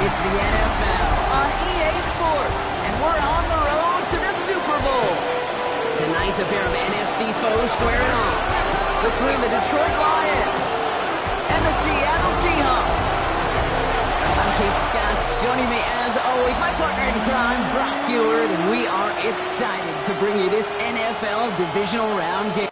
It's the NFL on EA Sports, and we're on the road to the Super Bowl. Tonight's a pair of NFC foes squaring off between the Detroit Lions and the Seattle Seahawks. I'm Kate Scott. Joining me as always, my partner in crime, Brock Heward, and we are excited to bring you this NFL divisional round game.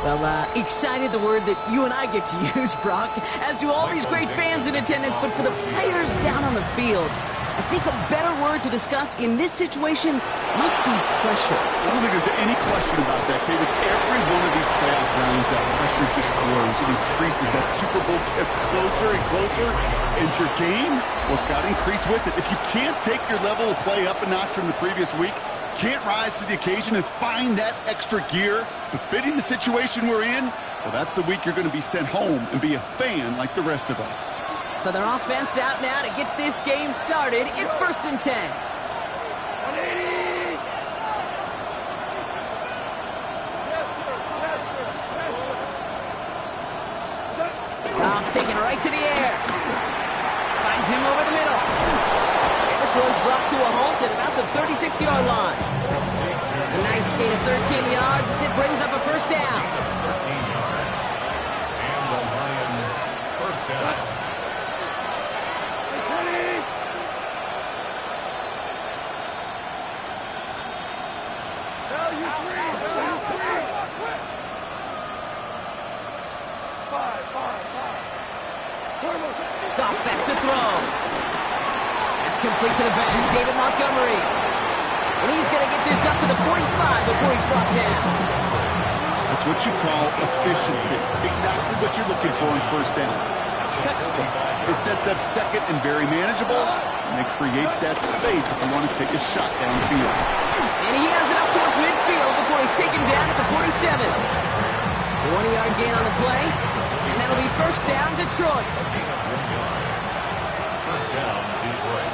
Well, excited, the word that you and I get to use, Brock, as do all these great fans in attendance, but for the players down on the field, I think a better word to discuss in this situation might be pressure. I don't think there's any question about that, Kate. With every one of these playoff rounds, that pressure just grows. It increases. That Super Bowl gets closer and closer, and your game, well, it's got to increase with it. If you can't take your level of play up a notch from the previous week, can't rise to the occasion and find that extra gear befitting the situation we're in, well, that's the week you're going to be sent home and be a fan like the rest of us. So their offense out now to get this game started. It's 1st and 10. Goff taking it right to the air. Finds him over the middle. And this one's brought to a halt at about the 36-yard line. A nice gain of 13 yards as it brings up a first down. 13 yards. And the Lions first down. Goff back to throw. That's complete to the back, David Montgomery. And he's going to get this up to the 45 before he's brought down. That's what you call efficiency. Exactly what you're looking for in first down. Textbook. It sets up second and very manageable, and it creates that space if you want to take a shot downfield. And he has it up towards midfield before he's taken down at the 47. 1-yard gain on the play, and that'll be first down, Detroit. First down, Detroit.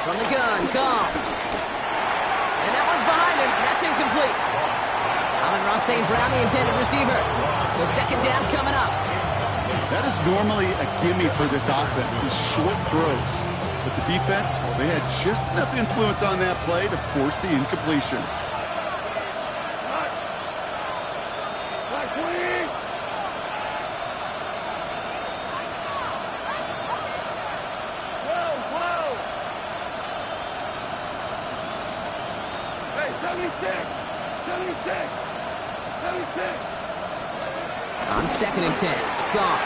From the gun, Goff. And that one's behind him. That's incomplete. Amon-Ra St. Brown, the intended receiver. So second down coming up. That is normally a gimme for this offense, these short throws. But the defense, well, they had just enough influence on that play to force the incompletion. On 2nd and 10, Goff.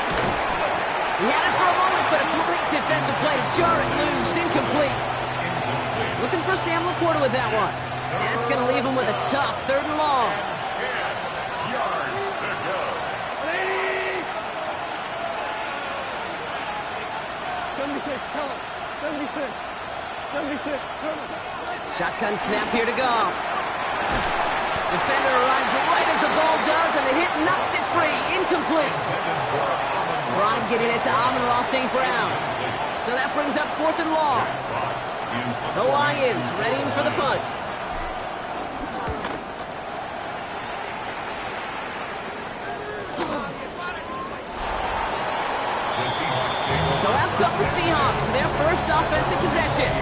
He had it for a moment, but a great defensive play to jar it loose, incomplete. Looking for Sam Laporta with that one. That's going to leave him with a tough 3rd and long. 10 yards to go. 76. Shotgun snap here to Goff. Defender arrives right as the ball does, and the hit knocks it free. Incomplete. Prime getting it to Amon-Ra St. Brown. So that brings up 4th and long. The Lions readying for the punt. So out come the Seahawks for their first offensive possession.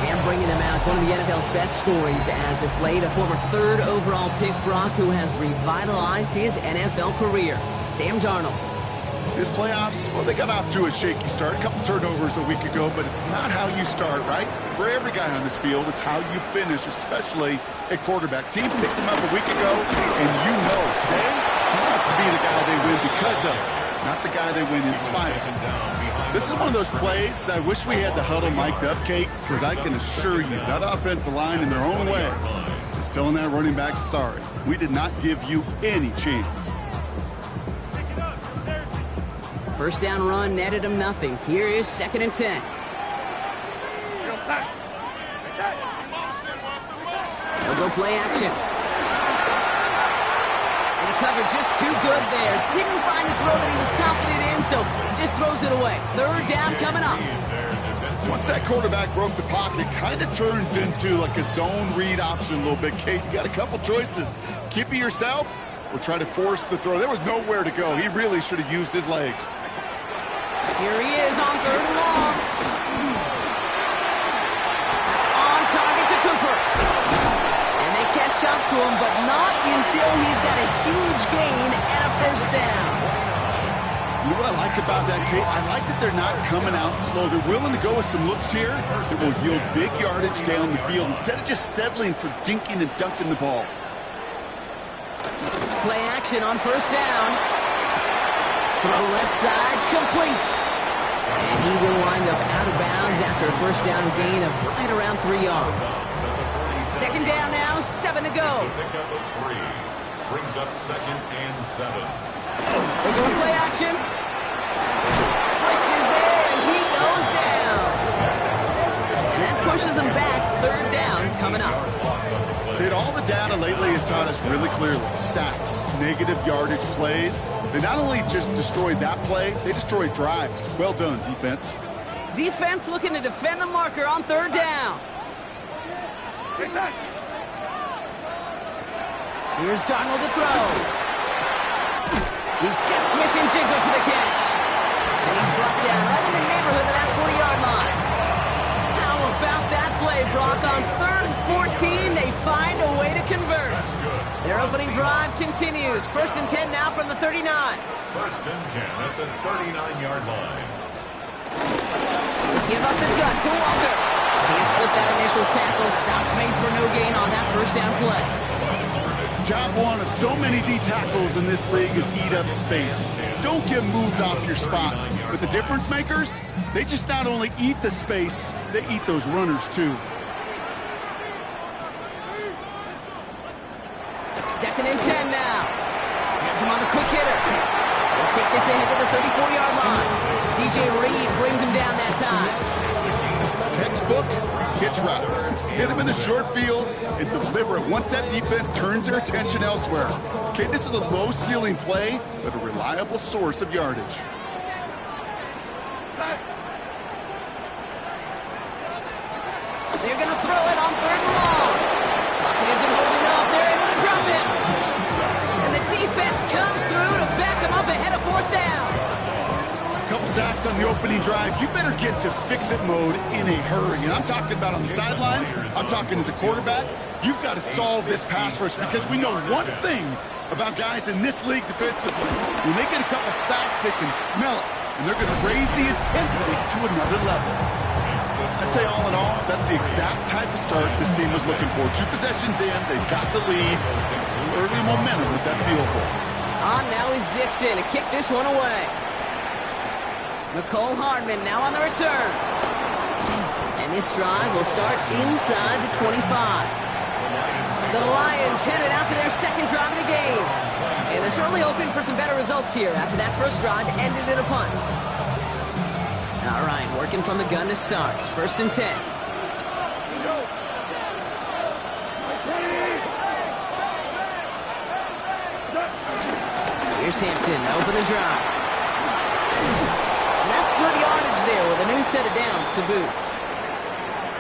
And bringing them out, one of the NFL's best stories as of late, a former third overall pick, Brock, who has revitalized his NFL career. Sam Darnold. This playoffs, well, they got off to a shaky start. A couple turnovers a week ago, but it's not how you start, right? For every guy on this field, it's how you finish, especially at quarterback. Team picked him up a week ago, and you know today he wants to be the guy they win because of, not the guy they win in spite of. This is one of those plays that I wish we had the huddle mic'd up, Kate, because I can assure you that offensive line in their own way is telling that running back, sorry, we did not give you any chance. First down run netted him nothing. Here is 2nd and 10. They'll go play action. And he covered just too good there. Didn't find the throw that he was confident in, so just throws it away. 3rd down coming up. Once that quarterback broke the pocket, it kind of turns into like a zone read option a little bit. Kate, you got a couple choices. Keep it yourself or try to force the throw. There was nowhere to go. He really should have used his legs. Here he is on 3rd and long. That's on target to Cooper. And they catch up to him, but not until he's got a huge gain and a first down. You know what I like about that, Kate? I like that they're not coming out slow. They're willing to go with some looks here that will yield big yardage down the field instead of just settling for dinking and dunking the ball. Play action on 1st down. Throw left side, complete. And he will wind up out of bounds after a first down gain of right around 3 yards. 2nd down now, 7 to go. Brings up 2nd and 7. They're going to play action. Blitz is there, and he goes down. And that pushes him back. 3rd down coming up. Kate, all the data lately has taught us really clearly. Sacks, negative yardage plays. They not only just destroyed that play, they destroyed drives. Well done, defense. Defense looking to defend the marker on 3rd down. Here's Darnold to throw. He's got Smith-Njigba for the catch. And he's brought down right in the neighborhood of that 40-yard line. How about that play, Brock? On 3rd and 14, they find a way to convert. Their opening drive continues. 1st and 10 now from the 39. 1st and 10 at the 39-yard line. Give up the gut to Walker. Can't slip that initial tackle. Stops made for no gain on that 1st down play. Job one of so many D tackles in this league is eat up space. Don't get moved off your spot. But the difference makers, they just not only eat the space, they eat those runners too. 2nd and 10 now. Has him on the quick hitter. They'll take this ahead to the 34-yard line. DJ Reed brings him down that time. Textbook hitch route. Hit him in the short field and deliver it once that defense turns their attention elsewhere. Okay, this is a low ceiling play, but a reliable source of yardage. They're going to throw it on 3rd and long. Pocket isn't holding up. They're able to drop it. And the defense comes through to back him up ahead of 4th down. Couple sacks on the opening drive. You better get to fix-it mode in a hurry. And I'm talking about on the sidelines. I'm talking as a quarterback. You've got to solve this pass rush because we know one thing about guys in this league defensively. When they get a couple sacks, they can smell it. And they're going to raise the intensity to another level. I'd say all in all, that's the exact type of start this team was looking for. 2 possessions in, they've got the lead. Early momentum with that field goal. Now is Dixon to kick this one away. Nicole Hardman now on the return. And this drive will start inside the 25. So the Lions headed out for their 2nd drive of the game. And they're certainly hoping for some better results here after that first drive ended in a punt. All right, working from the gun to start. 1st and 10. Here's Hampton to open the drive. And that's good yardage there with a new set of downs to boot.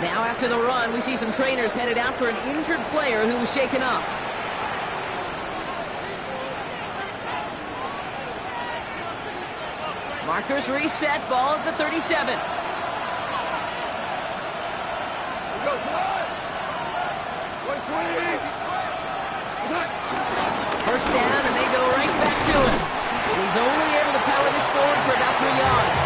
Now after the run, we see some trainers headed out for an injured player who was shaken up. Markers reset, ball at the 37. First down, and they go right back to him. And he's only able to power this forward for about 3 yards.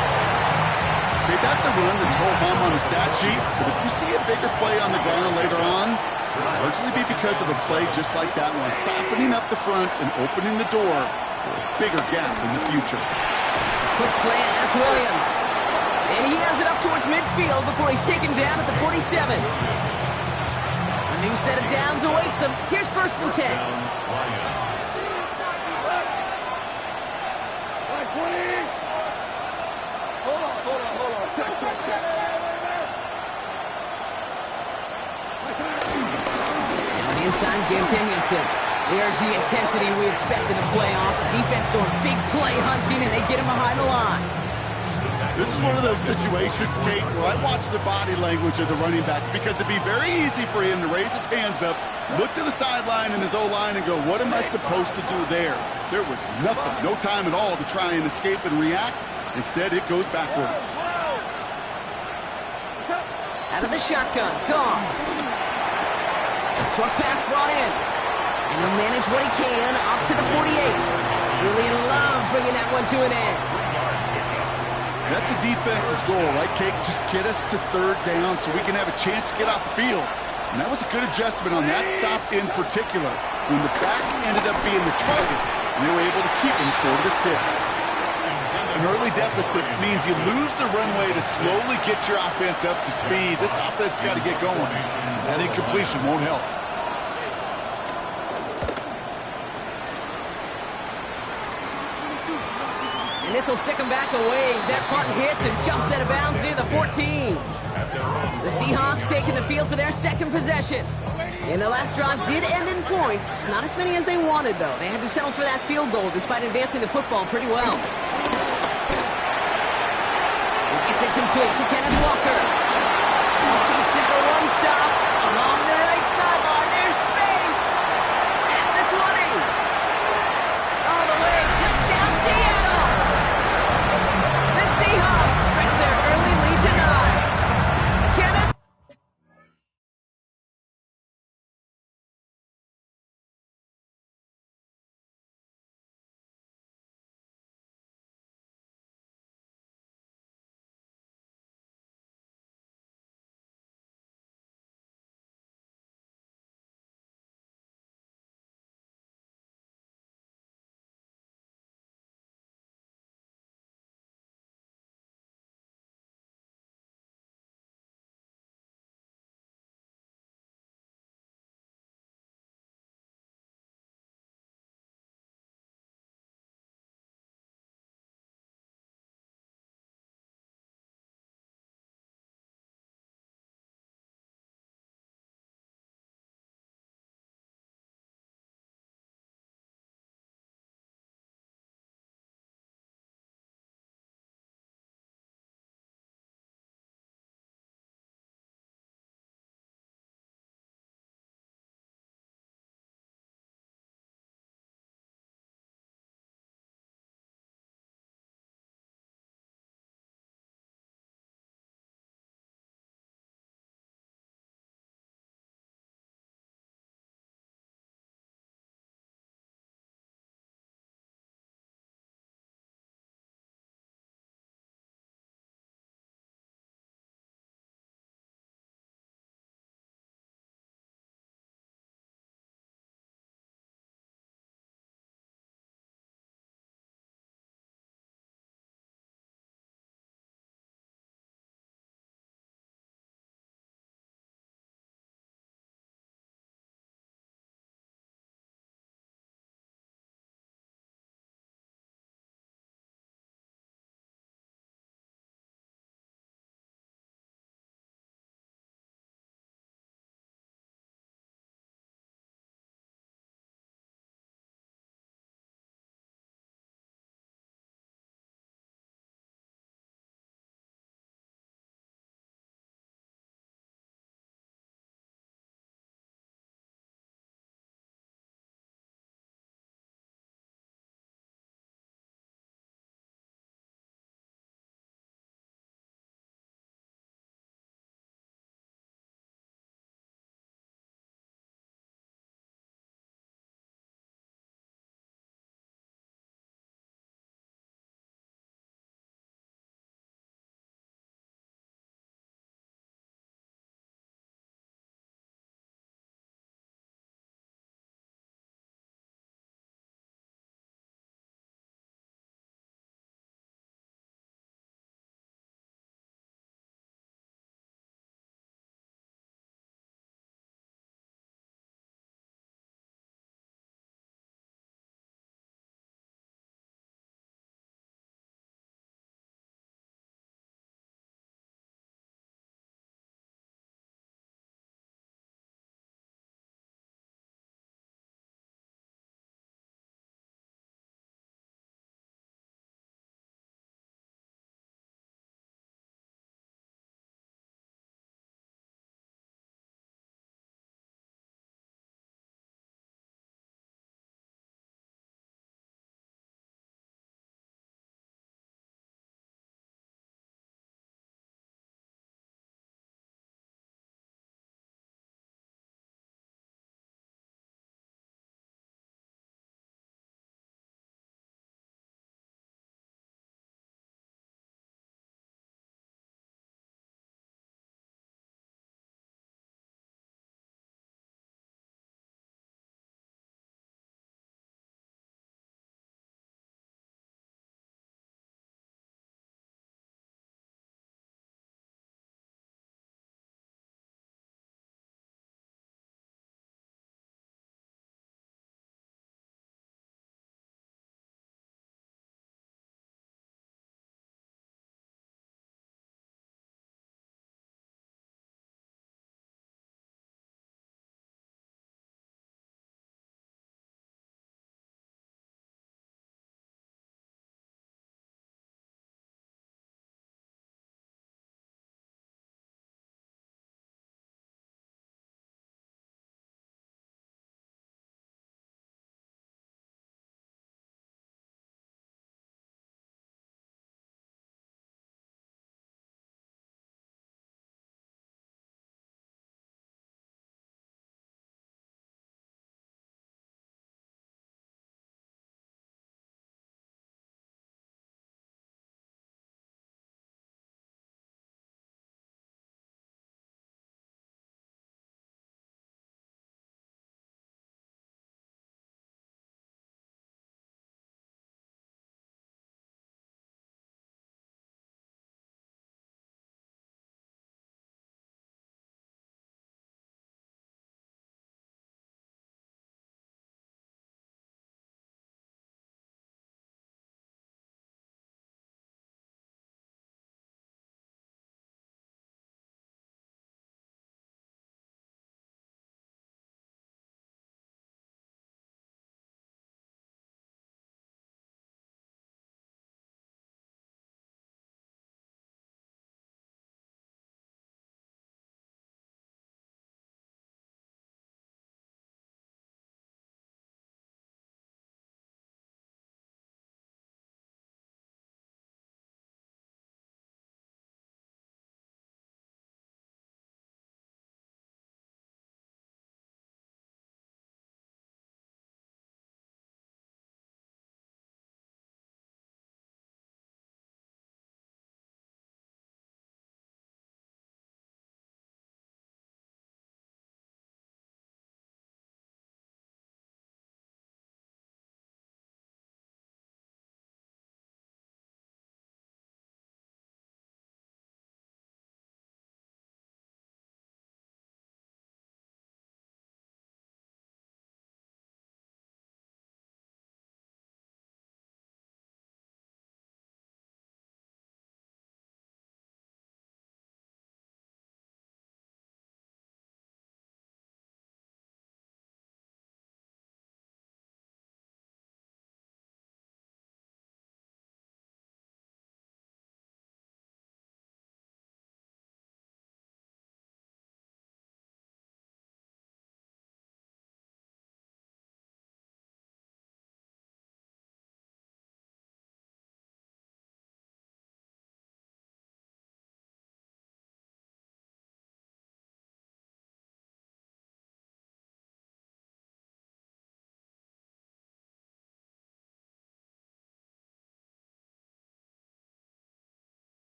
Okay, that's a run that's ho-hum on the stat sheet, but if you see a bigger play on the ground later on, it'll largely be because of a play just like that one, softening up the front and opening the door for a bigger gap in the future. Quick slant, that's Williams. And he has it up towards midfield before he's taken down at the 47. A new set of downs awaits him. Here's 1st and 10. Down inside, give to Hampton. There's the intensity we expect in a playoff. Defense going big play hunting, and they get him behind the line. This is one of those situations, Kate, where I watch the body language of the running back because it'd be very easy for him to raise his hands up, look to the sideline in his O-line and go, what am I supposed to do there? There was nothing, no time at all to try and escape and react. Instead, it goes backwards. Out of the shotgun, Cobb. Short pass brought in. And he'll manage what he can up to the 48. Julian Love bringing that one to an end. That's a defense's goal, right, Kate? Just get us to 3rd down so we can have a chance to get off the field. And that was a good adjustment on that stop in particular, when the back ended up being the target, and they were able to keep him short of the sticks. An early deficit means you lose the runway to slowly get your offense up to speed. This offense got to get going. That incompletion won't help. And this will stick him back a ways. That punt hits and jumps out of bounds near the 14. The Seahawks taking the field for their 2nd possession. And the last drive did end in points. Not as many as they wanted, though. They had to settle for that field goal despite advancing the football pretty well. It's incomplete to Kenneth Walker. Takes it for one stop along the right sideline. There's space at the 20. All the way, touchdown Seattle. The Seahawks stretch their early lead to 9. Kenneth.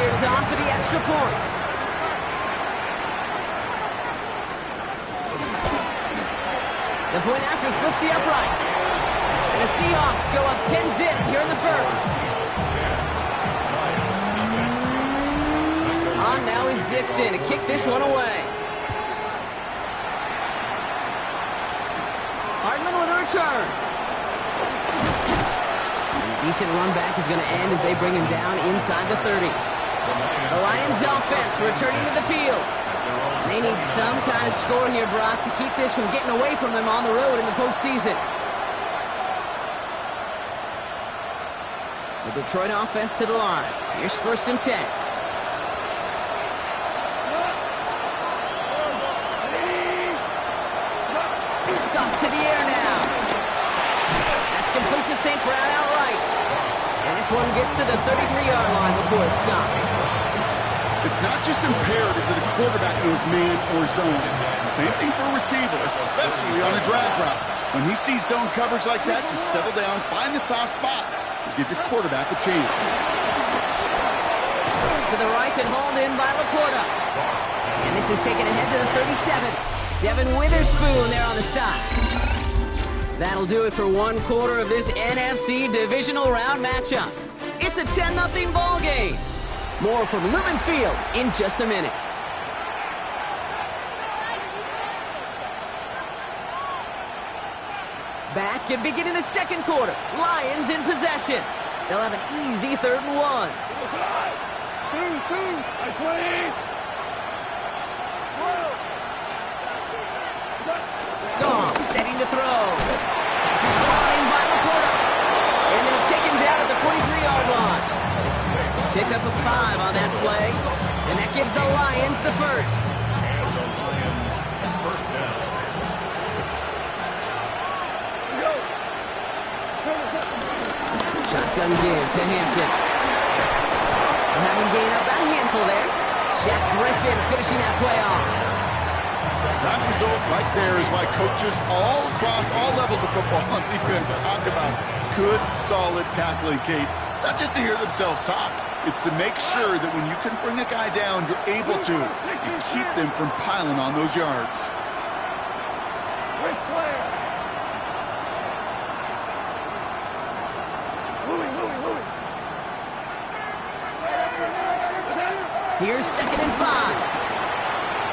Warriors on for the extra point. The point after splits the uprights. And the Seahawks go up 10-zip here in the first. On now is Dixon to kick this one away. Hardman with a return. A decent run back is going to end as they bring him down inside the 30. The Lions offense returning to the field. They need some kind of score here, Brock, to keep this from getting away from them on the road in the postseason. The Detroit offense to the line. Here's 1st and 10. Off to the air now. That's complete to St. Brown outright. And this one gets to the 33-yard line before it's stopped. It's not just imperative that the quarterback knows man or zone. Same thing for a receiver, especially on a drag route. When he sees zone coverage like that, just settle down, find the soft spot, and give your quarterback a chance. To the right and hauled in by Laporta. And this is taken ahead to the 37. Devin Witherspoon there on the stop. That'll do it for one quarter of this NFC divisional round matchup. It's a 10-0 ball game. More from Lumen Field in just a minute. Back and beginning the second quarter. Lions in possession. They'll have an easy 3rd and 1. Goff setting to throw. This is brought in by Laporta. And they'll take him down at the 43-yard line. Pick up a 5 on that play. And that gives the Lions the first. And the Lions first down. Shotgun give to Hampton. They'll have him gain up about a handful there. Shaq Griffin finishing that play off. That result right there is why coaches all across all levels of football and defense talk about good, solid tackling, Kate. It's not just to hear themselves talk. It's to make sure that when you can bring a guy down, you're able to and keep them from piling on those yards. Here's 2nd and 5.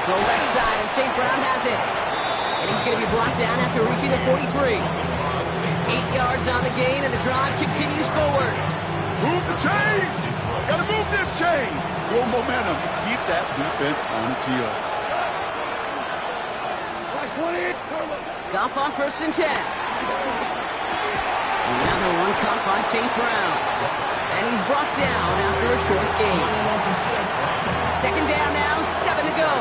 Go left side, and St. Brown has it. And he's going to be brought down after reaching the 43. 8 yards on the gain, and the drive continues forward. Move the chains! Gotta move them chains! Build momentum to keep that defense on its heels. Goff on 1st and 10. Another one caught by St. Brown. And he's brought down after a short gain. 2nd down now, 7 to go.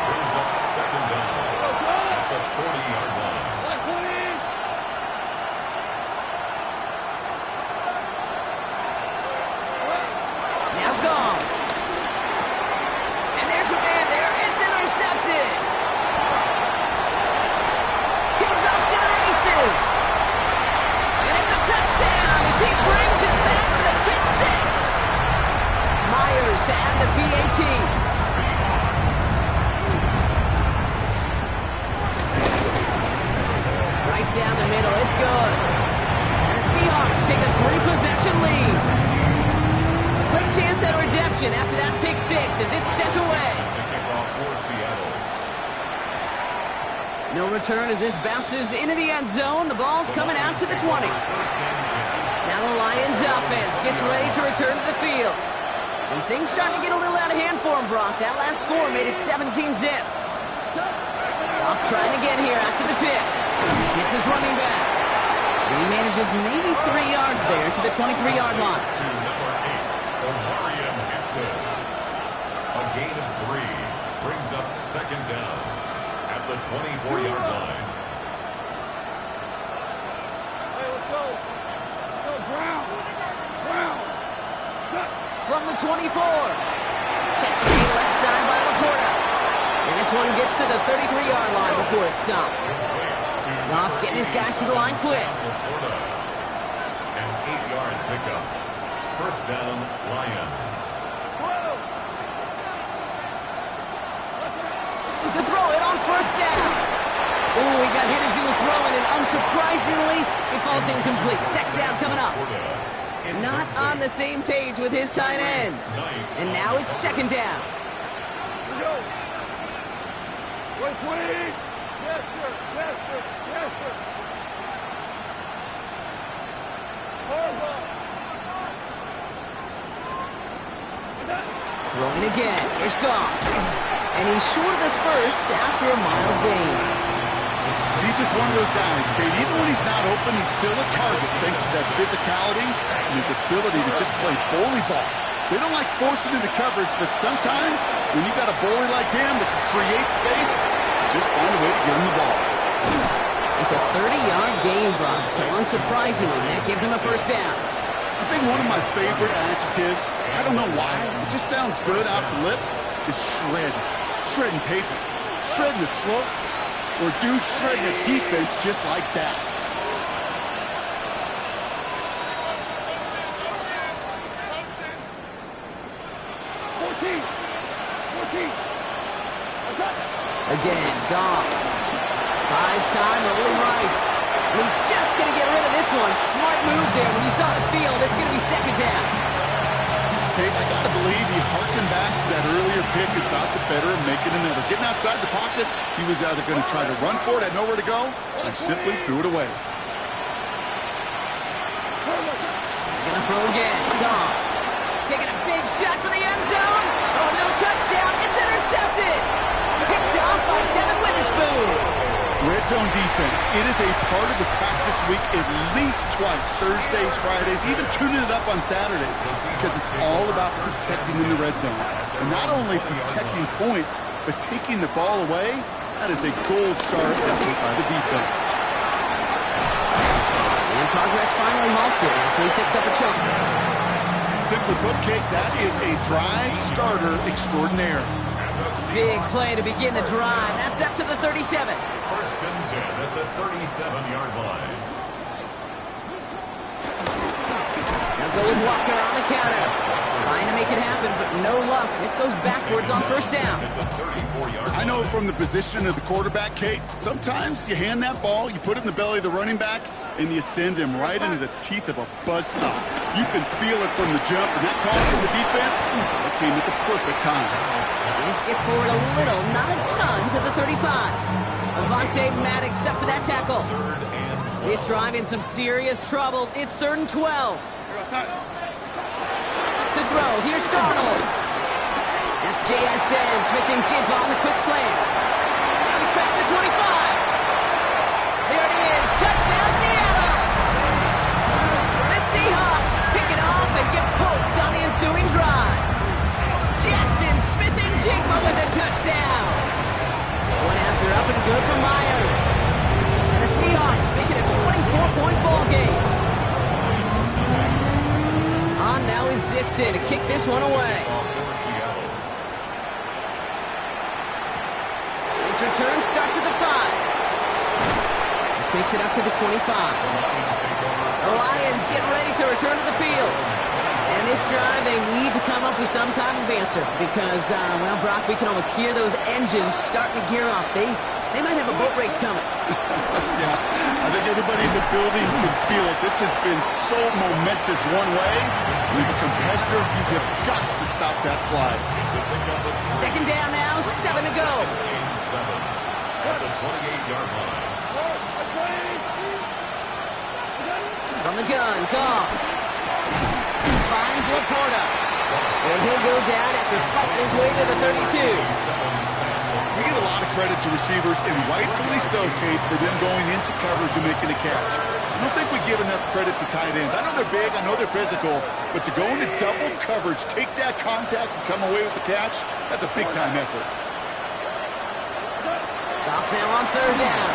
Brings up 2nd down at the 40-yard line. Now gone. And there's a man there. It's intercepted. He's off to the races. And it's a touchdown as he brings it back with a pick 6. Myers to add the PAT. Right down the middle, it's good. And the Seahawks take a 3-possession lead. A quick chance at redemption after that pick 6 as it's sent away. The kickoff for Seattle. No return as this bounces into the end zone. The ball's coming out to the 20. Now the Lions offense gets ready to return to the field. And things starting to get a little out of hand for him, Brock. That last score made it 17-zip. Off trying again here after the pick. Gets his running back. And he manages maybe 3 yards there to the 23-yard line. To number 8, Omarion Hampton. A gain of 3 brings up 2nd down at the 24-yard line. From the 24. Catch made left side by Laporta. And this one gets to the 33-yard line before it's stopped. Goff getting his guys to the line quick. An 8-yard pickup. First down, Lions. first down. Ooh, he got hit as he was throwing, and unsurprisingly, it falls incomplete. Second down coming up. Not on the same page with his tight end. And now it's second down. Here we go. Wait, wait. Yes, sir. Yes, sir. Yes, sir. Throwing again. Here's Goff. And he's short of the first after a mild gain. He's just one of those guys, Kate. Even when he's not open, he's still a target thanks to that physicality and his ability to just play bully ball. They don't like forcing into coverage, but sometimes when you got a bully like him that can create space, just find a way to get him the ball. It's a 30-yard gain, Brock, so unsurprisingly, that gives him a first down. I think one of my favorite adjectives, I don't know why, it just sounds good off the lips, is shred. Shredding paper. Shredding the slopes. Or dude shredding a defense just like that. Again, Goff. Buys time, rolling right. And he's just going to get rid of this one. Smart move there. When you saw the field, it's going to be second down. Okay, I got to believe he harkened back to that earlier pick and thought the better of making another. Getting outside the pocket, he was either going to try to run for it, had nowhere to go, so he simply threw it away. Going to throw again. Goff. Taking a big shot for the end zone. Oh, no touchdown. It's intercepted. Picked off by Devin Witherspoon. Red zone defense. It is a part of the practice week at least twice, Thursdays, Fridays, even tuning it up on Saturdays, because it's all about protecting in the red zone. And not only protecting points, but taking the ball away, that is a gold star effort by the defense. And progress finally halted after he picks up a chunk. Simply put, Kate, that is a drive starter extraordinaire. Big play to begin the drive. That's up to the 37. First and 10 at the 37-yard line. Now go with Walker on the counter. Trying to make it happen, but no luck. This goes backwards on first down. I know from the position of the quarterback, Kate, sometimes you hand that ball, you put it in the belly of the running back, and you send him right into the teeth of a buzzsaw. You can feel it from the jump, and that call from the defense, that came at the perfect time. This gets forward a little, not a ton, to the 35. Avonte Maddox up for that tackle. This drive in some serious trouble. It's 3rd and 12. To throw, here's Darnold. That's JSN, Smith-Njigba on the quick slant. He's past the 25. There it is, touchdown Seattle. The Seahawks pick it off and get points on the ensuing drive. Jackson Smith-Njigba with a touchdown. One after up and good for Myers. And the Seahawks make it a 24-point ball game. On now is Dixon to kick this one away. This return starts at the 5. This makes it up to the 25. The Lions get ready to return to the field. And this drive, they need to come up with some type of answer because, well, Brock, we can almost hear those engines starting to gear up. They might have a boat race coming. Yeah, I think everybody in the building can feel it. This has been so momentous one way. And as a competitor, you have got to stop that slide. Second down now, 7 to go. At the 28-yard line. From the gun, Goff. Finds Laporta. And he'll go down after fighting his way to the 32. We get a lot of credit to receivers, and rightfully so, Kate, for them going into coverage and making a catch. I don't think we give enough credit to tight ends. I know they're big, I know they're physical, but to go into double coverage, take that contact, and come away with the catch, that's a big-time effort. Goff now on 3rd down.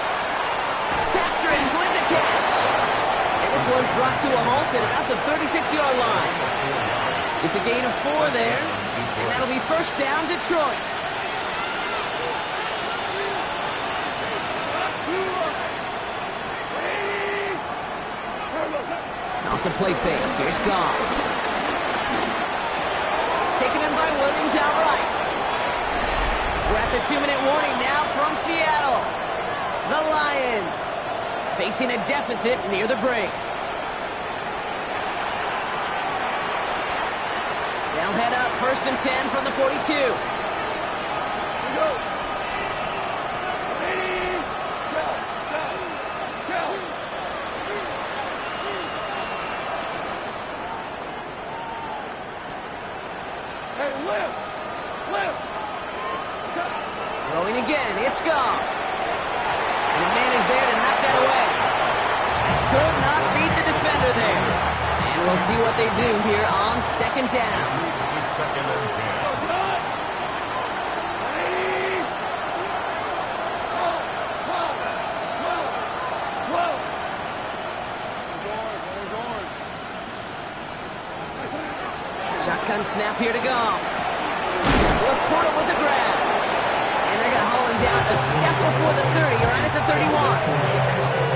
Patrick with the catch. And this one's brought to a halt at about the 36-yard line. It's a gain of 4 there, and that'll be first down, Detroit. Off the play fake. Here's Goff. Taken in by Williams outright. We're at the 2-minute warning now from Seattle. The Lions facing a deficit near the break. They'll head up 1st and 10 from the 42. Here we go. Ready. Go. Go. Hey, lift. Lift. Throwing again, it's Goff. And a man is there to knock that away. Could not beat the defender there. And we'll see what they do here on 2nd down. Moves to 2nd and 10. Shotgun snap here to Goff. Laporta with the grab. And they're going to haul him down a step before the 30, right at the 31.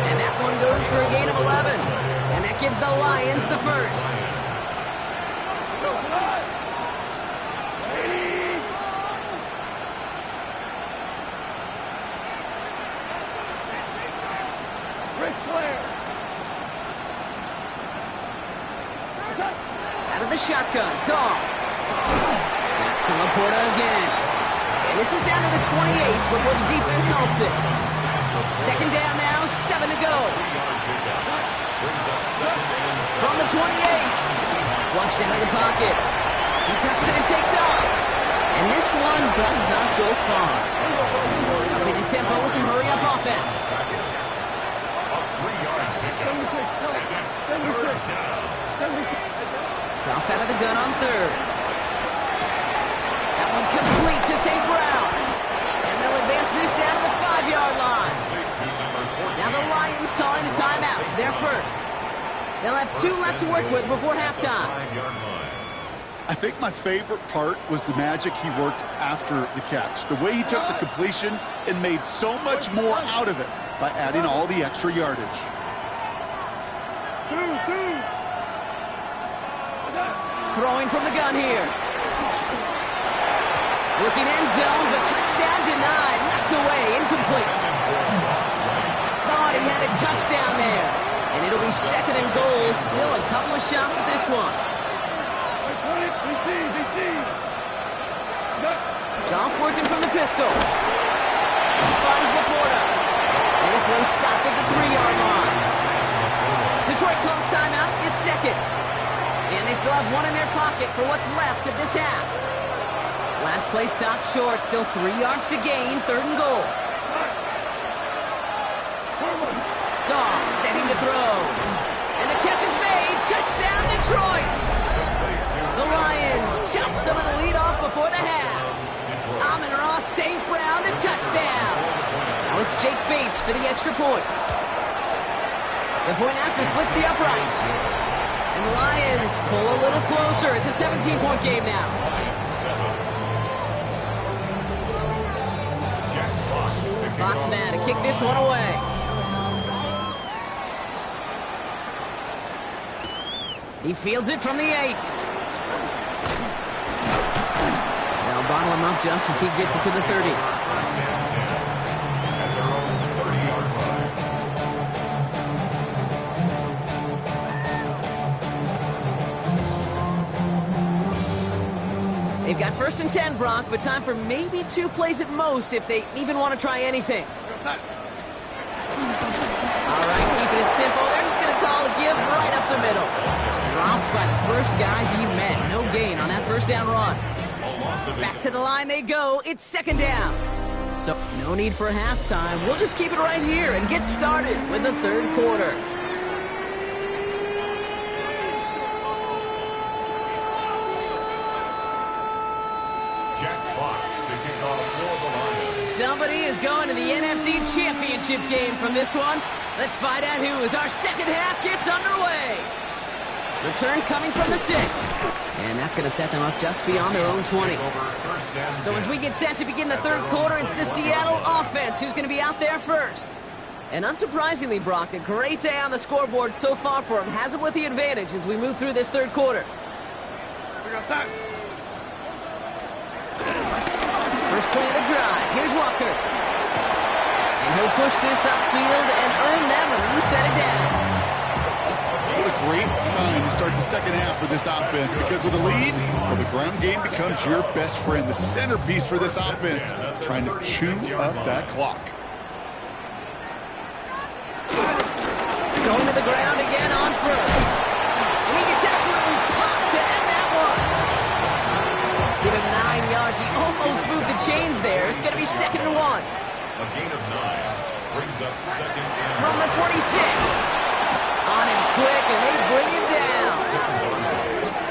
And that one goes for a gain of 11. And that gives the Lions the first. Out of the shotgun, Goff. That's Laporta again. And this is down to the 28 before the defense halts it. 2nd down now, 7 to go. From the 28. Flushed out of the pocket. He tucks it and takes off. And this one does not go far. Upping the tempo with some hurry-up offense. Goff out of the gun on 3rd. That one complete to St. Brown. And they'll advance this down to the 5-yard line. Now the Lions calling a timeout. They're first. They'll have 2 left to work with before halftime. I think my favorite part was the magic he worked after the catch. The way he took the completion and made so much more out of it by adding all the extra yardage. Throwing from the gun here. Looking end zone, but touchdown denied. Knocked away, incomplete. Thought he had a touchdown there. And it'll be 2nd and goal. Still a couple of shots at this one. Goff working from the pistol. Finds Laporta. And this one's stopped at the 3-yard line. Detroit calls timeout. It's 2nd. And they still have 1 in their pocket for what's left of this half. Last play stopped short. Still 3 yards to gain. 3rd and goal. Goff setting to throw. And the catch is made. Touchdown, Detroit. The Lions chop some of the lead off before the half. Amon-Ra St. Brown to touchdown. Now it's Jake Bates for the extra point. The point after splits the uprights. And the Lions pull a little closer. It's a 17-point game now. Fox now to kick this one away. He fields it from the 8. They'll bottle him up just as he gets it to the 30. They've got 1st and 10, Brock, but time for maybe 2 plays at most if they even want to try anything. All right, keeping it simple. They're just going to call a give right up the middle. Dropped by the first guy he met. No gain on that 1st down run. Back to the line they go. It's 2nd down. So no need for halftime. We'll just keep it right here and get started with the 3rd quarter. Somebody is going to the NFC Championship game from this one. Let's find out who as our 2nd half gets underway. Return coming from the 6. And that's going to set them up just beyond their own 20. So as we get set to begin the 3rd quarter, it's the Seattle offense who's going to be out there first. And unsurprisingly, Brock, a great day on the scoreboard so far for him. Has him with the advantage as we move through this 3rd quarter. First play of the drive. Here's Walker. And he'll push this upfield and earn them a new set of downs. What a great sign to start the second half for this offense, because with a lead, well, the ground game becomes your best friend, the centerpiece for this offense, trying to chew up that clock. Going to the ground again on first. And he gets absolutely popped to end that one. Give him 9 yards. He almost moved the chains there. It's going to be 2nd and 1. A gain of 9 brings up 2nd and From the 46. On him quick, and they bring him down.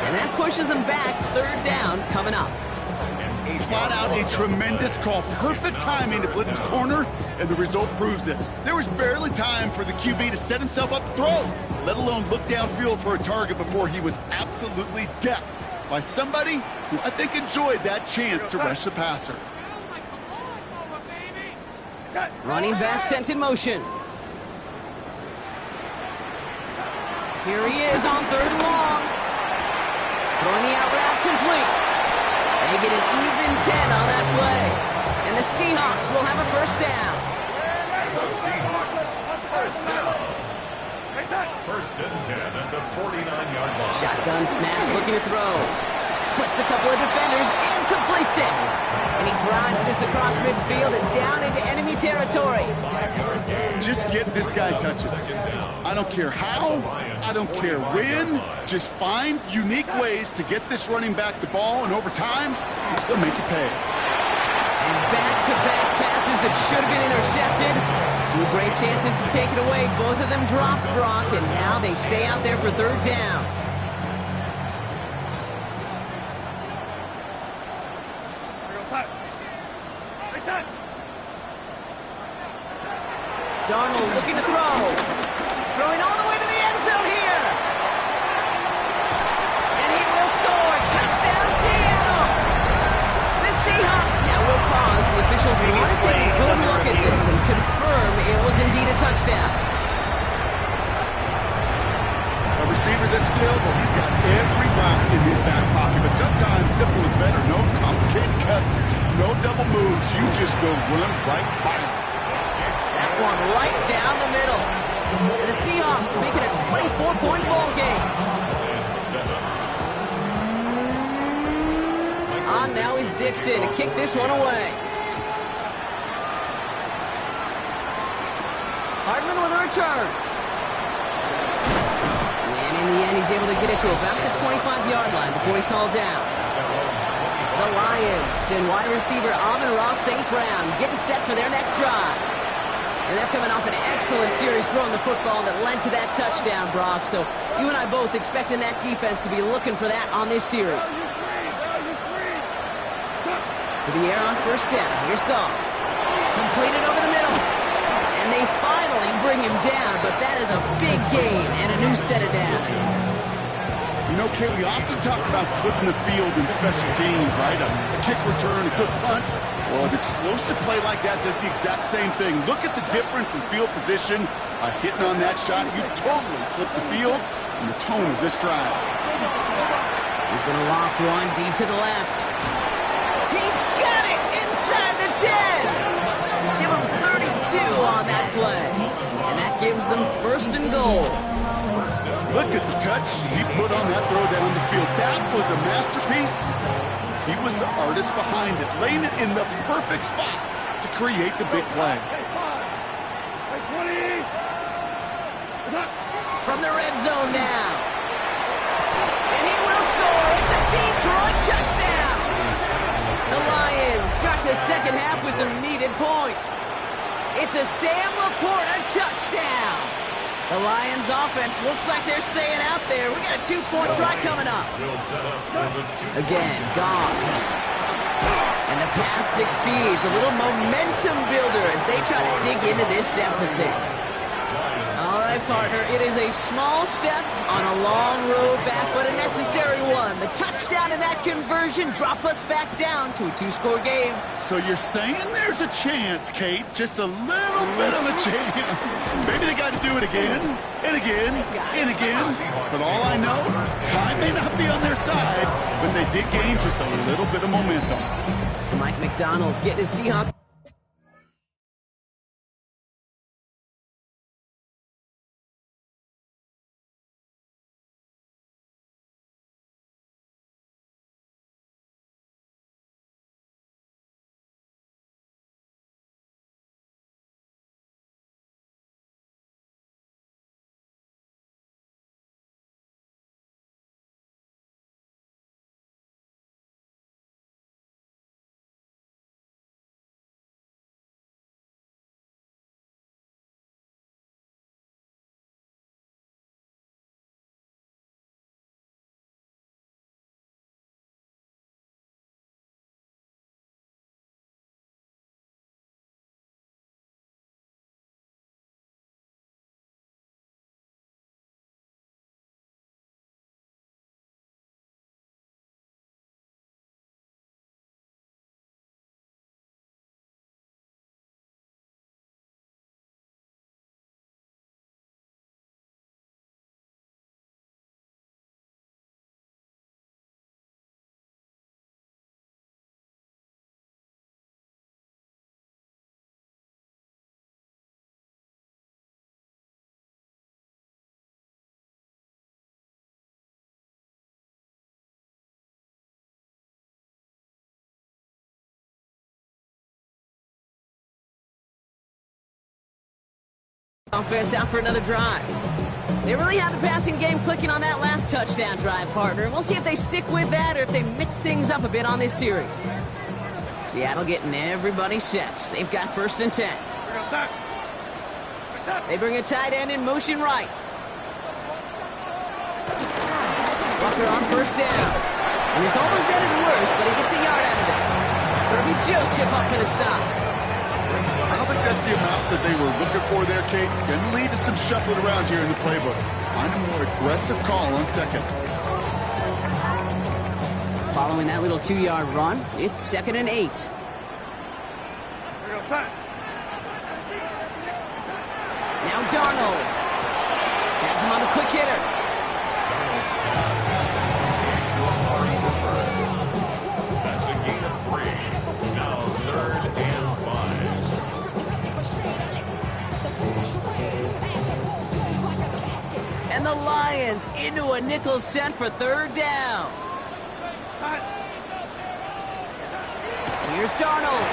And that pushes him back. 3rd down coming up. Flat out a tremendous call. Perfect timing to blitz corner, and the result proves it. There was barely time for the QB to set himself up to throw, let alone look downfield for a target before he was absolutely decked by somebody who I think enjoyed that chance to rush the passer. Running back sent in motion. Here he is on 3rd and long. Throwing the out route complete. They get an even 10 on that play. And the Seahawks will have a 1st down. the Seahawks. 1st down. 1st and 10 at the 49-yard line. Shotgun snap, looking to throw. Splits a couple of defenders and completes it. And he drives this across midfield and down into enemy territory. Just get this guy touches. I don't care how, I don't care when. Just find unique ways to get this running back the ball, and over time, he's going to make you pay. And back-to-back passes that should have been intercepted. 2 great chances to take it away. Both of them dropped, Brock, and now they stay out there for 3rd down. Darnold looking to throw. Throwing all the way to the end zone here. And he will score. Touchdown, Seattle. The Seahawks. Now we'll pause. The officials want to take a good look at this and confirm it was indeed a touchdown. A receiver this skilled, well, he's got every route in his back pocket. But sometimes simple is better. No complicated cuts, no double moves. You just go run right by him. That one right down the middle. And the Seahawks make it a 24-point ball game. On now is Dixon to kick this one away. Hardman with a return. And in the end, he's able to get it to about the 25-yard line before he's hauled down. The Lions and wide receiver Amon-Ra St. Brown getting set for their next drive. And they're coming off an excellent series throwing the football that led to that touchdown, Brock. So you and I both expecting that defense to be looking for that on this series. To the air on 1st down. Here's Goff. Completed over the middle. And they finally bring him down, but that is a big gain and a new set of downs. You know, Kay, we often talk about flipping the field in special teams, right? A kick return, a good punt. Well, an explosive play like that does the exact same thing. Look at the difference in field position. By hitting on that shot, you've totally flipped the field and the tone of this drive. He's going to loft one deep to the left. He's got it inside the 10. Give him 32 on that play. And that gives them 1st and goal. Look at the touch he put on that throw down the field. That was a masterpiece. He was the artist behind it, laying it in the perfect spot to create the big play. From the red zone now. And he will score. It's a Detroit touchdown. The Lions start the second half with some needed points. It's a Sam Laporta touchdown. The Lions offense looks like they're staying out there. We got a 2-point try coming up. Again, Goff. And the pass succeeds. A little momentum builder as they try to dig into this deficit. All right, partner, it is a small step on a long road back, but a necessary one. The touchdown and that conversion drop us back down to a 2-score game. So you're saying there's a chance, Kate? Just a little bit of a chance. Maybe they got to do it again, and again, and again. But all I know, time may not be on their side, but they did gain just a little bit of momentum. So Mike McDonald's getting his Seahawks. Offense out for another drive. They really have the passing game clicking on that last touchdown drive, partner. We'll see if they stick with that or if they mix things up a bit on this series. Seattle getting everybody set. They've got 1st and 10. They bring a tight end in motion right. Walker on 1st down. And he's almost headed worse, but he gets a yard out of this. Kirby Joseph up for the stop. I don't think that's the amount that they were looking for there, Kate. Going to lead to some shuffling around here in the playbook. Find a more aggressive call on 2nd. Following that little 2-yard run, it's 2nd and 8. Now Darnold. Has him on the quick hitter. That's a gain of 3. Now 3rd and 5. And the Lions into a nickel set for 3rd down. Here's Darnold.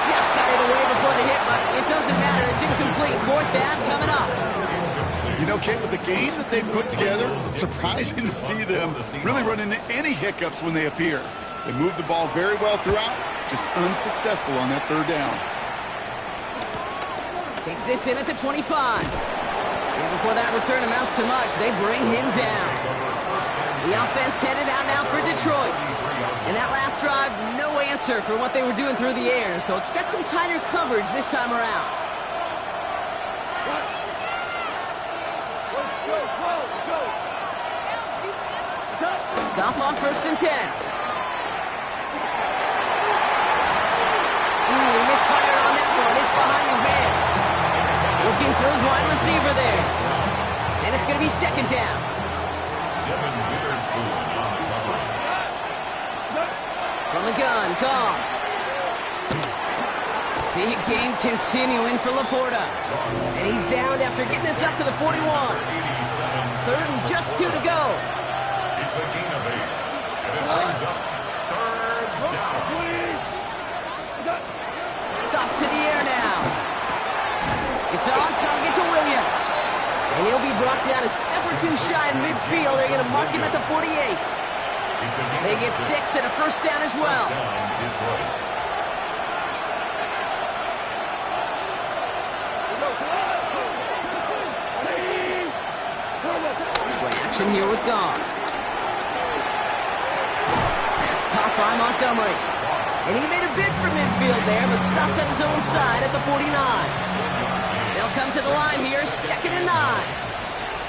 Just got it away before the hit, but it doesn't matter. It's incomplete. 4th down coming up. You know, Kate, with the game that they've put together, it's surprising to see them really run into any hiccups when they appear. They move the ball very well throughout, just unsuccessful on that 3rd down. Takes this in at the 25. And before that return amounts to much, they bring him down. The offense headed out now for Detroit. And that last drive, no answer for what they were doing through the air, so expect some tighter coverage this time around. Goff on 1st and 10. He misfired on that one. It's behind his man. Looking for his wide receiver there. And it's going to be 2nd down. Devin Witherspoon on the cover. From the gun, Goff. Big game continuing for Laporta. And he's downed after getting this up to the 41. 3rd and just 2 to go. It's a gain of 8. And it brings up 3rd down. Goff to the air now. It's on target to Williams. And he'll be brought down a step or 2 shy in midfield. They're going to mark him at the 48. They get 6 and a 1st down as well. Play action here with Goff. That's caught by Montgomery. And he made a bid for midfield there, but stopped on his own side at the 49. They'll come to the line here, 2nd and 9.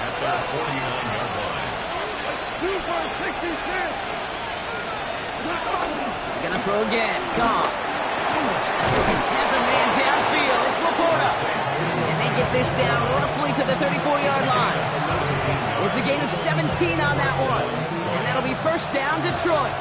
At their 49-yard line. 2 for 66. They're gonna throw again. Goff has a man downfield. It's Laporta. And they get this down roughly to the 34-yard line. It's a gain of 17 on that one. And that'll be first down, Detroit.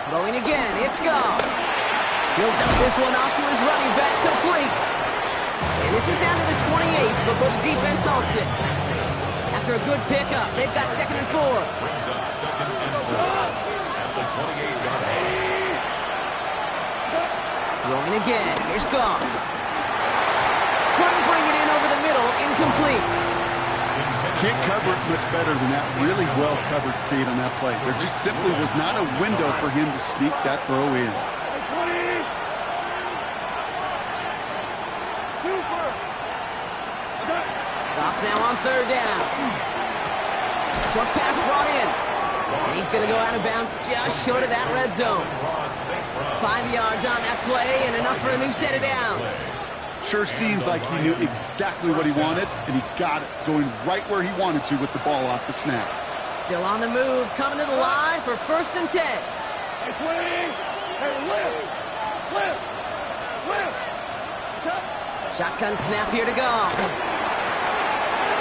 Throwing again, it's Goff. He'll dump this one off to his running back, complete. And this is down to the 28 before the defense halts it. After a good pickup, they've got 2nd and 4. Brings up 2nd and 4 at the 28-yard line. Throwing again, here's Goff. Couldn't bring it in over the middle, incomplete. Can't cover it much better than that. Really well covered, Cade, on that play. There just simply was not a window for him to sneak that throw in. Goff now on 3rd down. Short pass brought in. And he's going to go out of bounds just short of that red zone. 5 yards on that play and enough for a new set of downs. Sure seems like he knew exactly what he wanted, and he got it, going right where he wanted to with the ball off the snap. Still on the move, coming to the line for 1st and 10. Shotgun snap here to go.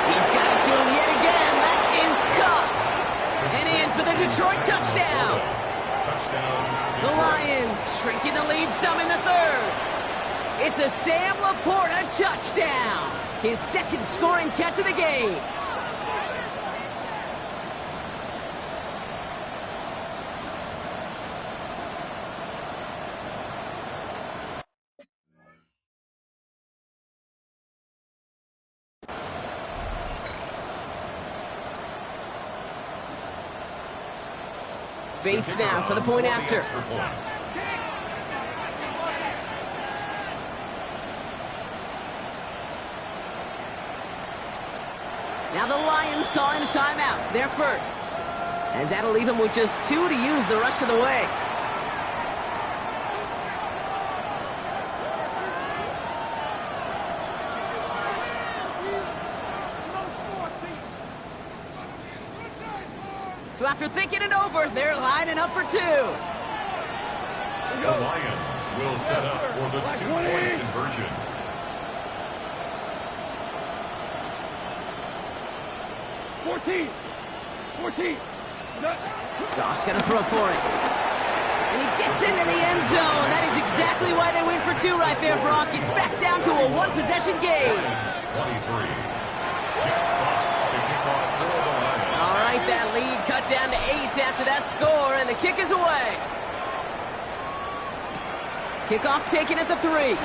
He's got it to him yet again. That is caught. And in for the Detroit touchdown. The Lions shrinking the lead some in the 3rd. It's a Sam Laporta touchdown. His 2nd scoring catch of the game. Bates now for the point after. Now the Lions calling a timeout. They're first. As that'll leave them with just 2 to use the rest of the way. So after thinking it over, they're lining up for 2. The Lions will set up for the 2-point conversion. Goff's going to throw for it. And he gets into the end zone. That is exactly why they win for 2 right there, Brock. It's back down to a 1-possession game. 23. Jack Fox to kick off for the Lions. All right, that lead cut down to 8 after that score, and the kick is away. Kickoff taken at the 3.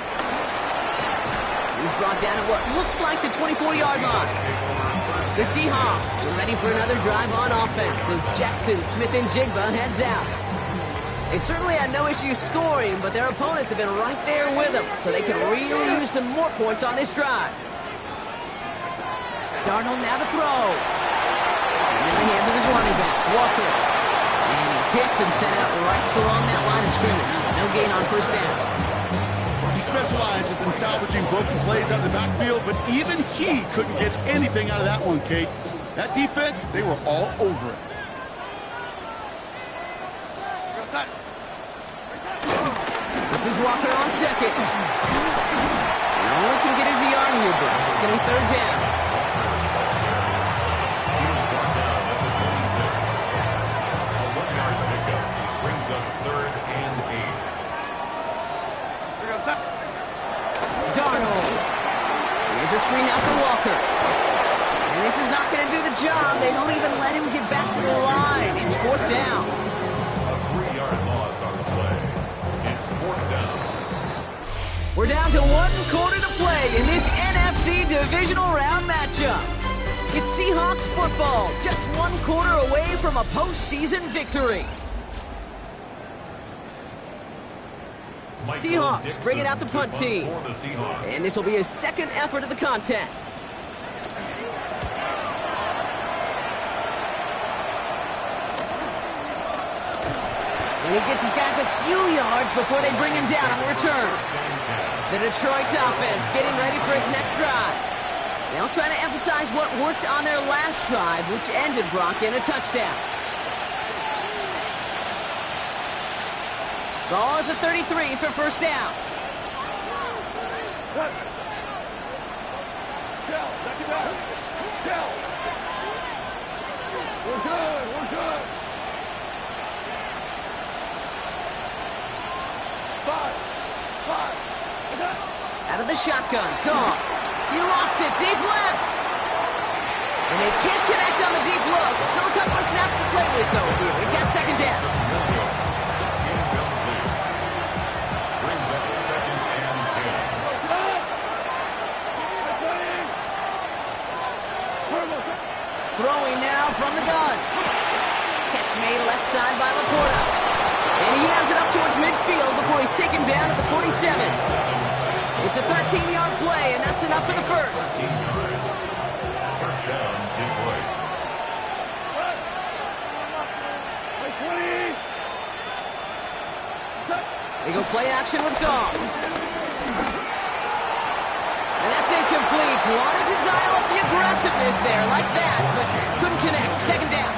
He's brought down at what looks like the 24-yard line. The Seahawks are ready for another drive on offense as Jackson Smith-Njigba heads out. They've certainly had no issue scoring, but their opponents have been right there with them, so they can really use some more points on this drive. Darnold now to throw. And in the hands of his running back, Walker. And he's hit and sent out right along that line of scrimmage. No gain on 1st down. He specializes in salvaging broken plays out of the backfield, but even he couldn't get anything out of that one, Kate. That defense, they were all over it. This is Walker on 2nd. And all he can get is a yard here, but it's going to be 3rd down. He was brought down at the 26. A 1-yard pickup brings up 3rd and 8. Darnold. Here's a screen out for Walker. And this is not going to do the job. They don't even let him get back to the line. It's 4th down. A 3-yard loss on the play. It's 4th down. We're down to 1 quarter to play in this NFC divisional round matchup. It's Seahawks football, just 1 quarter away from a postseason victory. Seahawks bring it out the punt team. And this will be his 2nd effort of the contest. And he gets his guys a few yards before they bring him down on the return. The Detroit offense getting ready for its next drive. They'll try to emphasize what worked on their last drive, which ended, Brock, in a touchdown. Ball at the 33 for first down. We're good, we're good. 5. Out of the shotgun, Goff. He lofts it deep left. And they can't connect on the deep look. Still a couple of snaps to play with, though, here. We've got second down. Brings up second and 10. Throwing now from the gun. Catch made left side by Laporta. And he has it up towards midfield before he's taken down at the 47. It's a 13-yard play, and that's enough for the first. 13 yards. First down, Detroit. They go play action with Goff. And that's incomplete. Wanted to dial up the aggressiveness there like that, but couldn't connect. Second down.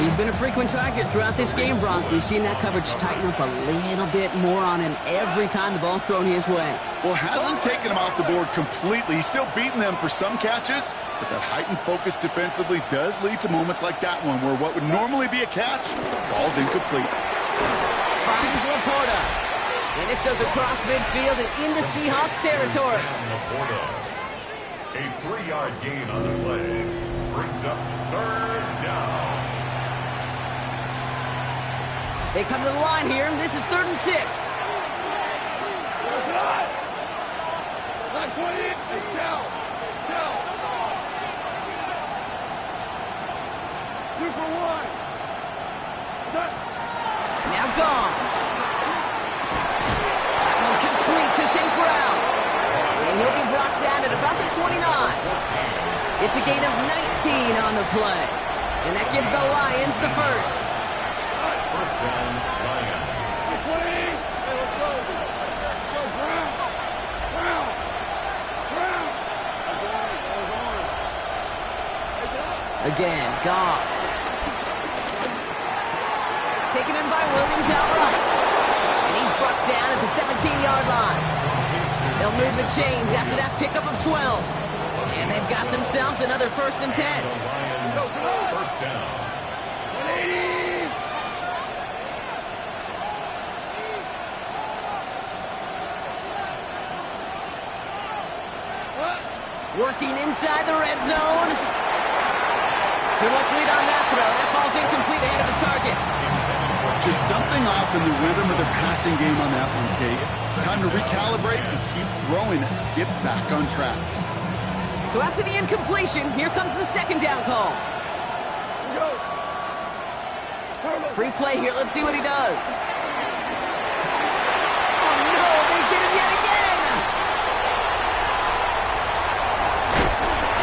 He's been a frequent target throughout this game, Brock. We've seen that coverage tighten up a little bit more on him every time the ball's thrown his way. Well, hasn't taken him off the board completely. He's still beating them for some catches, but that heightened focus defensively does lead to moments like that one where what would normally be a catch falls incomplete. Finds Laporta. And this goes across midfield and into Seahawks territory. Laporta. A 3-yard gain on the play. Brings up third down. They come to the line here. This is 3rd and 6. Super one. Now gone. That one complete to St. Brown. And he'll be brought down at about the 29. It's a gain of 19 on the play. And that gives the Lions the first. First down, Lions. Again, Goff. Taken in by Williams outright. And he's brought down at the 17-yard line. They'll move the chains after that pickup of 12. And they've got themselves another 1st and 10. The Lions, first down. 180. Working inside the red zone. Too much lead on that throw. That falls incomplete ahead of his target. Just something off in the rhythm of the passing game on that one, Kate. Time to recalibrate and keep throwing it to get back on track. So after the incompletion, here comes the second down call. Free play here. Let's see what he does. Oh, no. They get him yet again.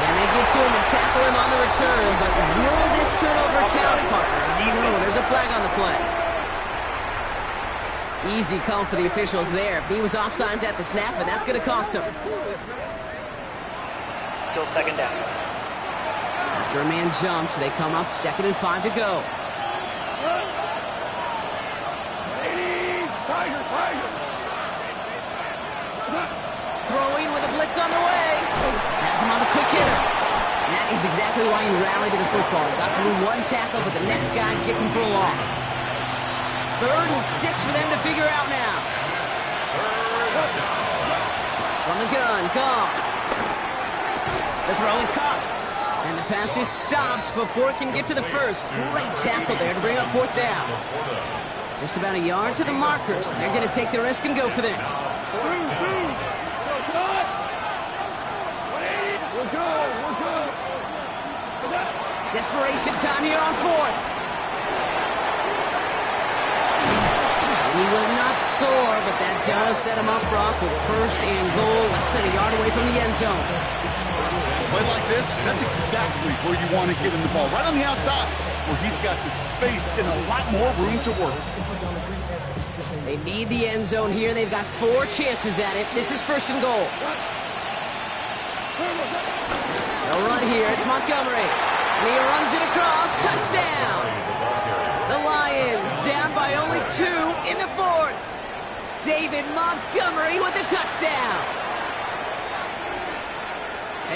And they get to him and tackle him on the return. But will this turnover count, partner? No, there's a flag on the play. Easy call for the officials there. He was offsides at the snap, and that's going to cost him. Still second down. After a man jumps, they come up 2nd and 5 to go. Throwing with a blitz on the way. Has him on the quick hitter. That is exactly why you rally to the football. Got through one tackle, but the next guy gets him for a loss. 3rd and 6 for them to figure out now. From the gun, Goff. The throw is caught. And the pass is stopped before it can get to the first. Great tackle there to bring up 4th down. Just about a yard to the markers. They're going to take the risk and go for this. Desperation time here on 4th. He will not score, but that does set him up, Brock, with 1st and goal, less than a yard away from the end zone. Play like this, that's exactly where you want to get in the ball, right on the outside, where he's got the space and a lot more room to work. They need the end zone here. They've got 4 chances at it. This is 1st and goal. They'll run here. It's Montgomery. And he runs it across. Touchdown. The Lions down by only 2 in the 4th. David Montgomery with a touchdown.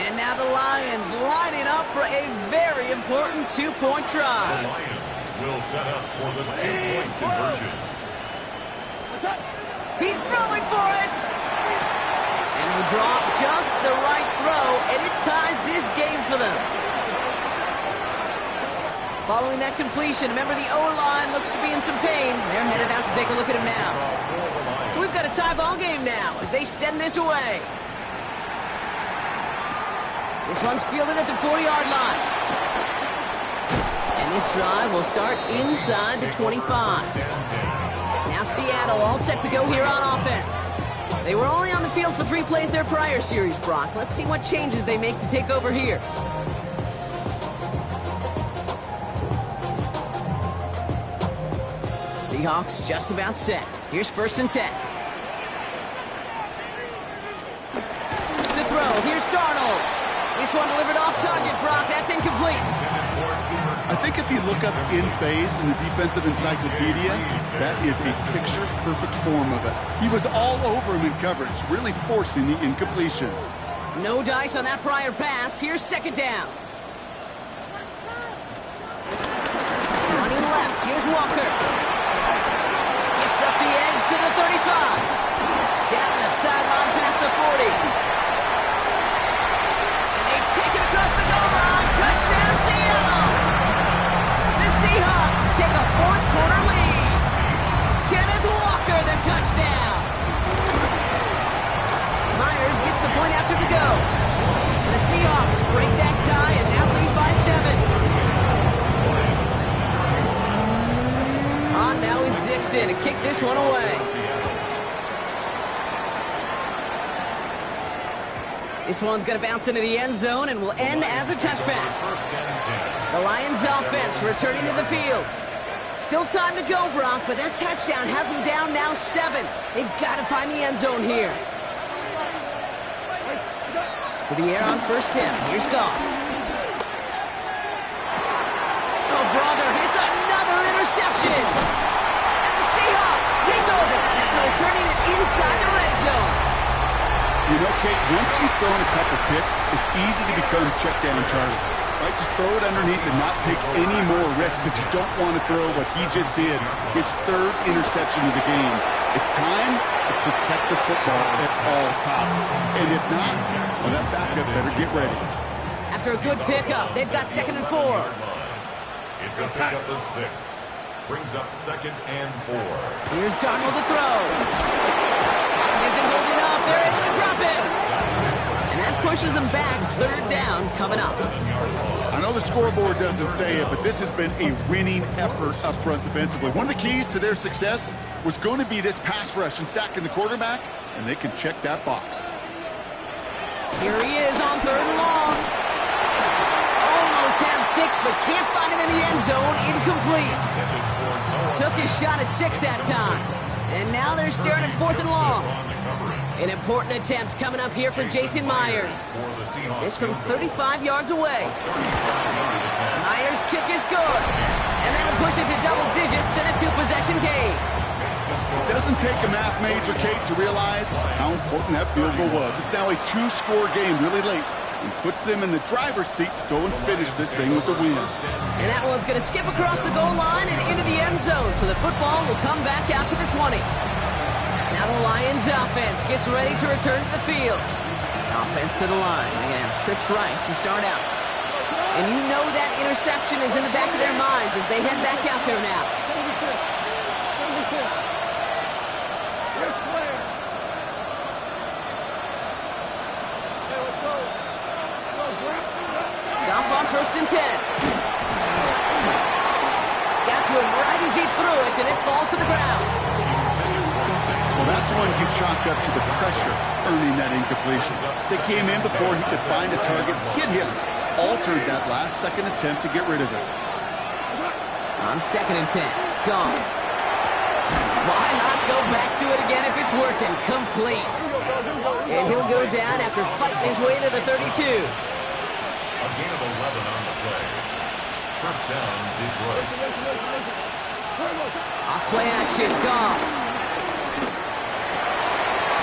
And now the Lions lining up for a very important 2-point try. The Lions will set up for the 2-point conversion. He's throwing for it. And they drop just the right throw, and it ties this game for them. Following that completion, remember the O-line looks to be in some pain. They're headed out to take a look at him now. So we've got a tie ball game now as they send this away. This one's fielded at the 4-yard line. And this drive will start inside the 25. Now Seattle all set to go here on offense. They were only on the field for 3 plays their prior series, Brock. Let's see what changes they make to take over here. Seahawks just about set. Here's 1st and 10. To throw, here's Darnold. This one delivered off target, Brock. That's incomplete. I think if you look up in phase in the defensive encyclopedia, that is a picture-perfect form of it. He was all over him in coverage, really forcing the incompletion. No dice on that prior pass. Here's 2nd down. Running left, here's Walker. Gets up the edge to the 35. Down the sideline past the 40. And they take it across the goal line. Touchdown, Seattle! The Seahawks take a 4th quarter lead. Kenneth Walker, the touchdown. Myers gets the point after the go. And the Seahawks break that tie and now lead by 7. Now is Dixon to kick this one away. This one's going to bounce into the end zone and will end as a touchback. The Lions offense returning to the field. Still time to go, Brock, but that touchdown has them down now 7. They've got to find the end zone here. To the air on 1st down. Here's Goff. Oh, brother, it's another interception. And the Seahawks take over after returning it inside the red zone. You know, Kate, once you've thrown a couple picks, it's easy to become check-down Charlie. Right? Just throw it underneath and not take any more risk because you don't want to throw what he just did, his 3rd interception of the game. It's time to protect the football at all costs. And if not, well, that backup better get ready. After a good pickup, they've got 2nd and 4. It's a pickup of 6. Brings up 2nd and 4. Here's Darnold to throw. Isn't holding up. They're able to drop it. And that pushes them back. 3rd down coming up. I know the scoreboard doesn't say it, but this has been a winning effort up front defensively. One of the keys to their success was going to be this pass rush and sacking the quarterback, and they can check that box. Here he is on 3rd and long. Almost had 6, but can't find him in the end zone. Incomplete. Took his shot at 6 that time. And now they're staring at 4th and long. An important attempt coming up here for Jason Myers. This from 35 yards away. Myers' kick is good. And that'll push it to double digits in a 2-possession game. It doesn't take a math major, Kate, to realize how important that field goal was. It's now a 2-score game really late and puts them in the driver's seat to go and finish this thing with the win. And that one's going to skip across the goal line and into the end zone, so the football will come back out to the 20. Now the Lions offense gets ready to return to the field. Offense to the line. Again, trips right to start out. And you know that interception is in the back of their minds as they head back out there now. Goff on 1st and 10. Got to him right as he threw it, and it falls to the ground. Well, that's one you chalk up to the pressure earning that incompletion. They came in before he could find a target, hit him, altered that last-second attempt to get rid of it. On 2nd and 10, Goff. Why not go It's working, complete. And he'll go down after fighting his way to the 32. A gain of 11 on the play. First down, Detroit. Off play action, Goff.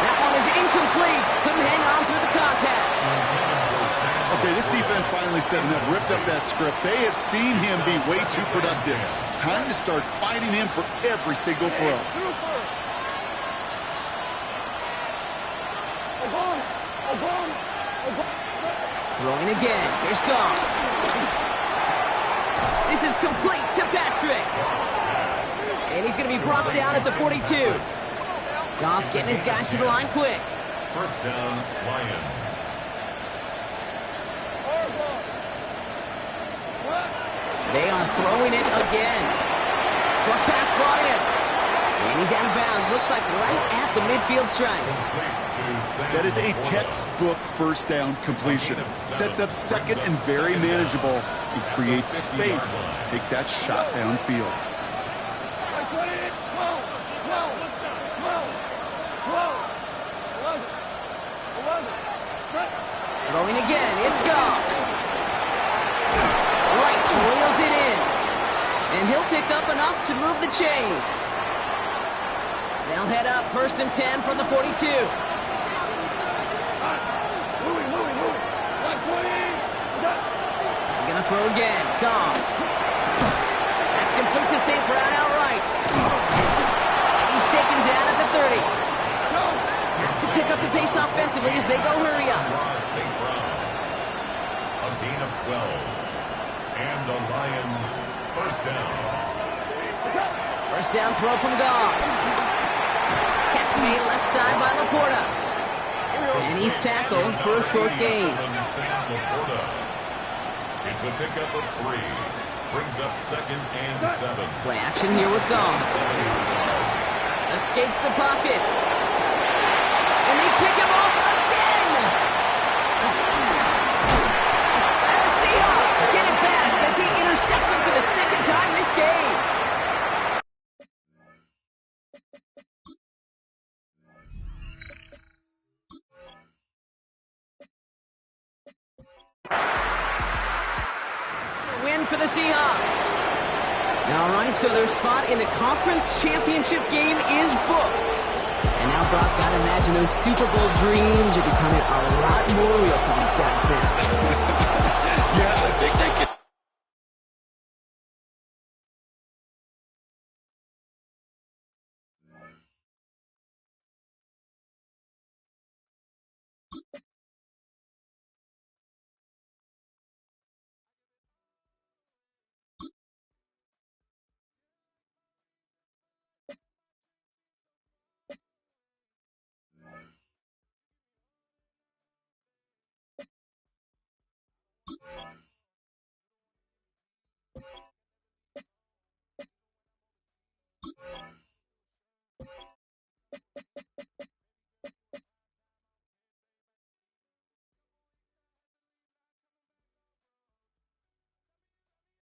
That one is incomplete. Couldn't hang on through the contact. Okay, this defense finally said enough, ripped up that script. They have seen him be way too productive. Time to start fighting him for every single throw. Throwing again. Here's Goff. This is complete to Patrick. And he's going to be brought down at the 42. Goff getting his guys to the line quick. First down, Lions. They are throwing it again. Short pass brought in. And he's out of bounds. Looks like right at the midfield stripe. That is a textbook first down completion. Sets up second and very manageable and creates space to take that shot downfield. Throwing again. It's Goff. Right, wheels it in. And he'll pick up enough to move the chains. They'll head up 1st and 10 from the 42. They're going to throw again. Goff. That's complete to St. Brown outright. And he's taken down at the 30. Have to pick up the pace offensively as they go hurry up. St. Brown. A gain of 12. And the Lions first down. First down throw from Goff. Catch made left side by Laporta. And he's tackled for a short gain. It's a pickup of 3. Brings up 2nd and 7. Play action here with Goff. Escapes the pocket. And they pick him off again. And the Seahawks get it back as he intercepts him for the 2nd time this game. Win for the Seahawks. All right, so their spot in the conference championship game is booked. And now, Brock, gotta imagine those Super Bowl dreams are becoming a lot more real for these guys now. Yeah, I think they can.